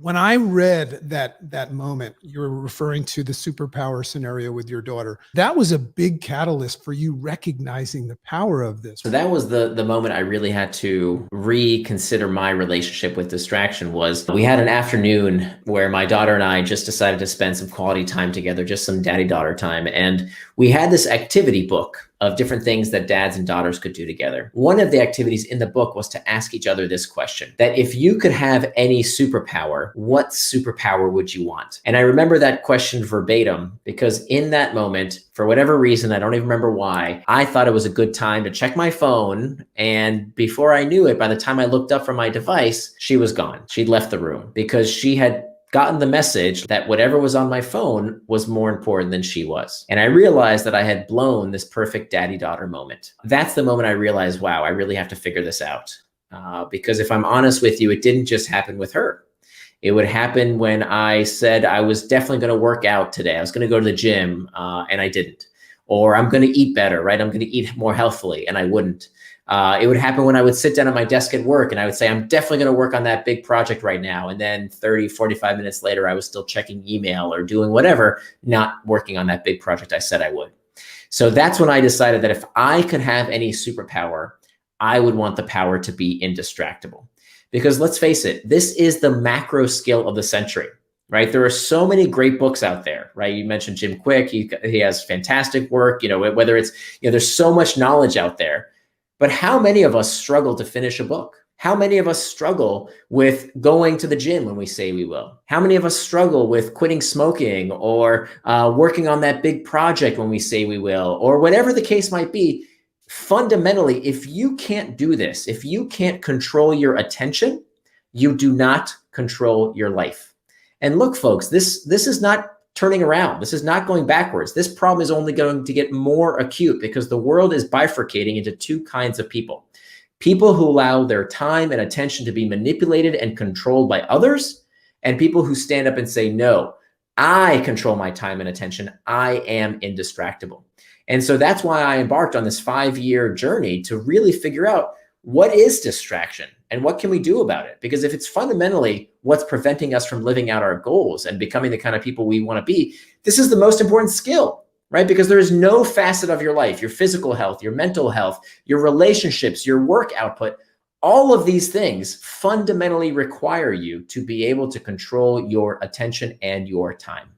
When I read that moment, you were referring to the superpower scenario with your daughter. That was a big catalyst for you recognizing the power of this. So that was the moment I really had to reconsider my relationship with distraction. Was we had an afternoon where my daughter and I just decided to spend some quality time together, just some daddy-daughter time. And we had this activity book of different things that dads and daughters could do together. One of the activities in the book was to ask each other this question, that if you could have any superpower, what superpower would you want? And I remember that question verbatim because in that moment, for whatever reason, I don't even remember why, I thought it was a good time to check my phone. And before I knew it, by the time I looked up from my device, she was gone. She'd left the room because she had gotten the message that whatever was on my phone was more important than she was. And I realized that I had blown this perfect daddy-daughter moment. That's the moment I realized, wow, I really have to figure this out. Because if I'm honest with you, it didn't just happen with her. It would happen when I said I was definitely going to work out today. I was going to go to the gym and I didn't. Or I'm going to eat better, right? I'm going to eat more healthfully and I wouldn't. It would happen when I would sit down at my desk at work and I would say, I'm definitely going to work on that big project right now. And then 30, 45 minutes later, I was still checking email or doing whatever, not working on that big project I said I would. So that's when I decided that if I could have any superpower, I would want the power to be inDISTRACTable. Because let's face it, this is the macro skill of the century, right? There are so many great books out there, right? You mentioned Jim Quick. He has fantastic work, whether it's, there's so much knowledge out there. But how many of us struggle to finish a book? How many of us struggle with going to the gym when we say we will? How many of us struggle with quitting smoking or working on that big project when we say we will, or whatever the case might be? Fundamentally, if you can't do this, if you can't control your attention, you do not control your life. And look, folks, this is not turning around. This is not going backwards. This problem is only going to get more acute because the world is bifurcating into two kinds of people. People who allow their time and attention to be manipulated and controlled by others, and people who stand up and say, no, I control my time and attention. I am inDISTRACTable. And so that's why I embarked on this 5-year journey to really figure out what is distraction and what can we do about it? Because if it's fundamentally what's preventing us from living out our goals and becoming the kind of people we want to be, this is the most important skill, right? Because there is no facet of your life, your physical health, your mental health, your relationships, your work output, all of these things fundamentally require you to be able to control your attention and your time.